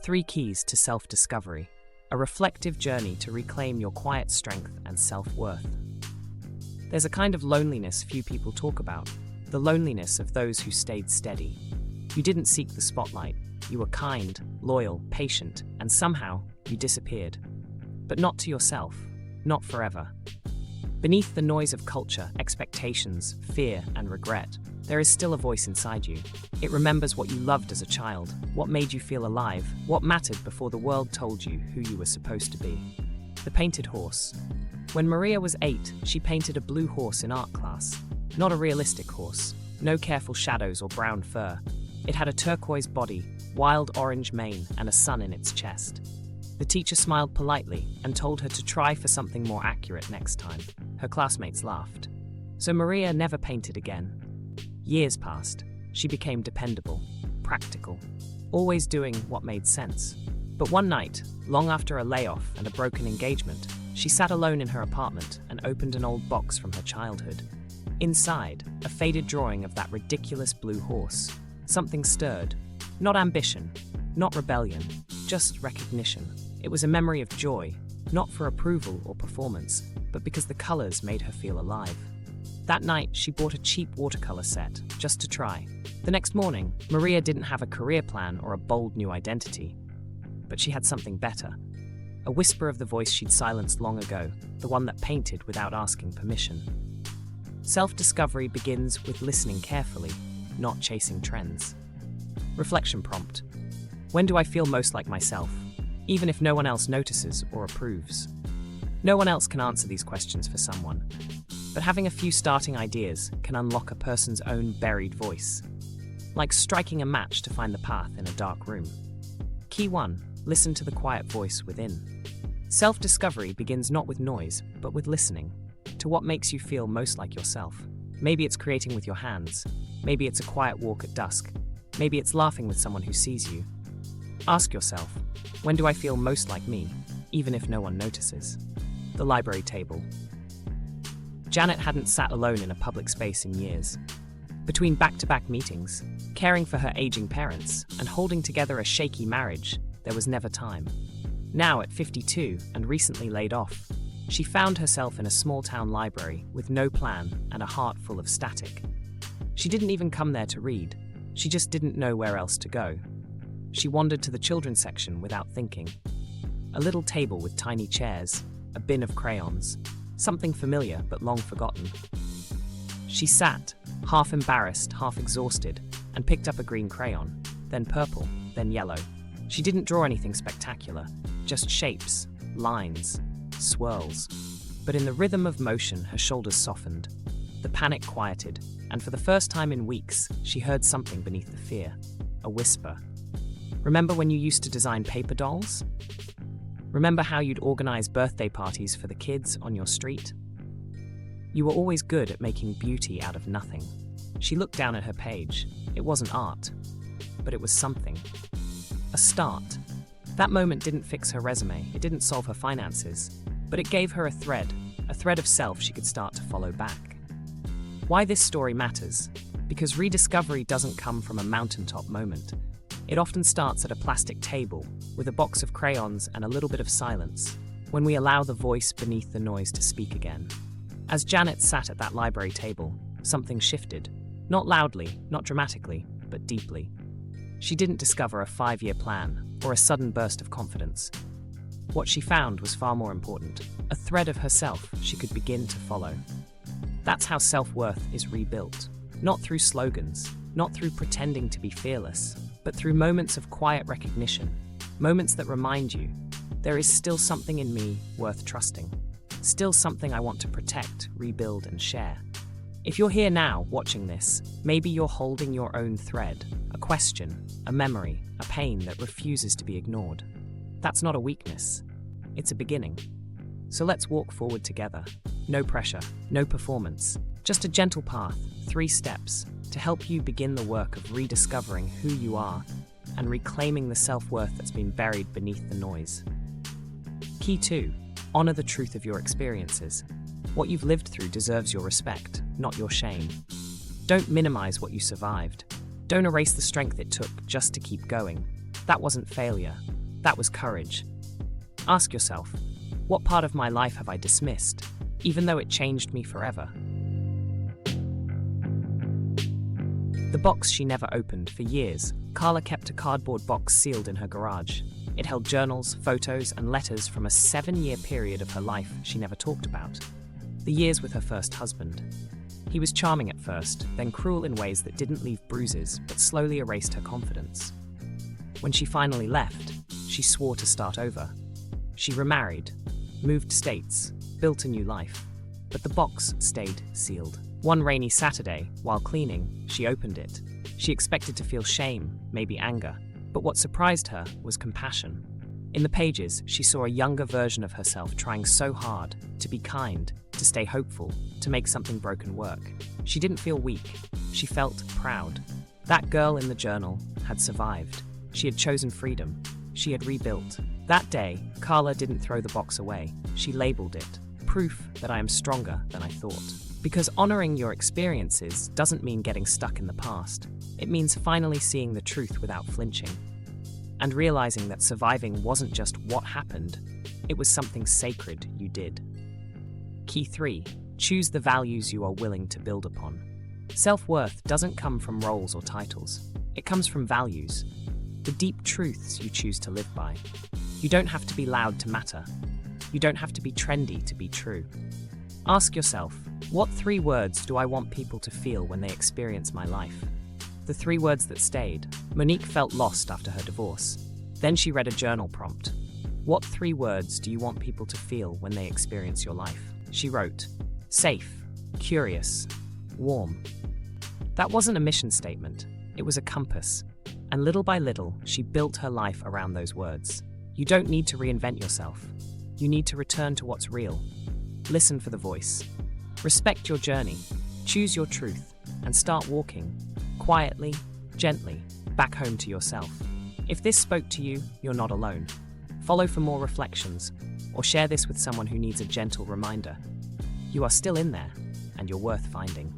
3 Keys to Self-Discovery, a reflective journey to reclaim your quiet strength and self-worth. There's a kind of loneliness few people talk about, the loneliness of those who stayed steady. You didn't seek the spotlight. You were kind, loyal, patient, and somehow you disappeared. But not to yourself, not forever. Beneath the noise of culture, expectations, fear, and regret, there is still a voice inside you. It remembers what you loved as a child, what made you feel alive, what mattered before the world told you who you were supposed to be. The painted horse. When Maria was 8, she painted a blue horse in art class. Not a realistic horse, no careful shadows or brown fur. It had a turquoise body, wild orange mane, and a sun in its chest. The teacher smiled politely and told her to try for something more accurate next time. Her classmates laughed. So Maria never painted again. Years passed. She became dependable, practical, always doing what made sense. But one night, long after a layoff and a broken engagement, she sat alone in her apartment and opened an old box from her childhood. Inside, a faded drawing of that ridiculous blue horse. Something stirred. Not ambition, not rebellion, just recognition. It was a memory of joy, not for approval or performance, but because the colors made her feel alive. That night, she bought a cheap watercolor set, just to try. The next morning, Maria didn't have a career plan or a bold new identity. But she had something better. A whisper of the voice she'd silenced long ago, the one that painted without asking permission. Self-discovery begins with listening carefully, not chasing trends. Reflection prompt. When do I feel most like myself, even if no one else notices or approves? No one else can answer these questions for someone. But having a few starting ideas can unlock a person's own buried voice. Like striking a match to find the path in a dark room. Key 1. Listen to the quiet voice within. Self-discovery begins not with noise, but with listening to what makes you feel most like yourself. Maybe it's creating with your hands. Maybe it's a quiet walk at dusk. Maybe it's laughing with someone who sees you. Ask yourself, when do I feel most like me, even if no one notices? The library table. Janet hadn't sat alone in a public space in years. Between back-to-back meetings, caring for her aging parents, and holding together a shaky marriage, there was never time. Now, at 52 and recently laid off, she found herself in a small-town library with no plan and a heart full of static. She didn't even come there to read. She just didn't know where else to go. She wandered to the children's section without thinking. A little table with tiny chairs, a bin of crayons, something familiar but long forgotten. She sat, half embarrassed, half exhausted, and picked up a green crayon, then purple, then yellow. She didn't draw anything spectacular, just shapes, lines, swirls. But in the rhythm of motion, her shoulders softened. The panic quieted, and for the first time in weeks, she heard something beneath the fear. A whisper. Remember when you used to design paper dolls? Remember how you'd organize birthday parties for the kids on your street? You were always good at making beauty out of nothing. She looked down at her page. It wasn't art, but it was something. A start. That moment didn't fix her resume, it didn't solve her finances, but it gave her a thread of self she could start to follow back. Why this story matters? Because rediscovery doesn't come from a mountaintop moment. It often starts at a plastic table, with a box of crayons and a little bit of silence, when we allow the voice beneath the noise to speak again. As Janet sat at that library table, something shifted. Not loudly, not dramatically, but deeply. She didn't discover a 5-year plan or a sudden burst of confidence. What she found was far more important, a thread of herself she could begin to follow. That's how self-worth is rebuilt. Not through slogans, not through pretending to be fearless, but through moments of quiet recognition, moments that remind you, there is still something in me worth trusting, still something I want to protect, rebuild, and share. If you're here now, watching this, maybe you're holding your own thread, a question, a memory, a pain that refuses to be ignored. That's not a weakness, it's a beginning. So let's walk forward together. No pressure, no performance, just a gentle path, 3 steps, to help you begin the work of rediscovering who you are and reclaiming the self-worth that's been buried beneath the noise. Key 2. Honor the truth of your experiences. What you've lived through deserves your respect, not your shame. Don't minimize what you survived. Don't erase the strength it took just to keep going. That wasn't failure. That was courage. Ask yourself, what part of my life have I dismissed, even though it changed me forever? The box she never opened for years. Carla kept a cardboard box sealed in her garage. It held journals, photos, and letters from a 7-year period of her life she never talked about. The years with her first husband. He was charming at first, then cruel in ways that didn't leave bruises but slowly erased her confidence. When she finally left, she swore to start over. She remarried, moved states, built a new life, but the box stayed sealed. One rainy Saturday, while cleaning, she opened it. She expected to feel shame, maybe anger, but what surprised her was compassion. In the pages, she saw a younger version of herself trying so hard to be kind, to stay hopeful, to make something broken work. She didn't feel weak. She felt proud. That girl in the journal had survived. She had chosen freedom. She had rebuilt. That day, Carla didn't throw the box away. She labeled it, proof that I am stronger than I thought. Because honoring your experiences doesn't mean getting stuck in the past. It means finally seeing the truth without flinching. And realizing that surviving wasn't just what happened, it was something sacred you did. Key 3. Choose the values you are willing to build upon. Self-worth doesn't come from roles or titles. It comes from values, the deep truths you choose to live by. You don't have to be loud to matter. You don't have to be trendy to be true. Ask yourself, what 3 words do I want people to feel when they experience my life? The 3 words that stayed. Monique felt lost after her divorce. Then she read a journal prompt. What 3 words do you want people to feel when they experience your life? She wrote, safe, curious, warm. That wasn't a mission statement. It was a compass. And little by little, she built her life around those words. You don't need to reinvent yourself. You need to return to what's real. Listen for the voice. Respect your journey. Choose your truth. And start walking, quietly, gently, back home to yourself. If this spoke to you, you're not alone. Follow for more reflections, or share this with someone who needs a gentle reminder. You are still in there, and you're worth finding.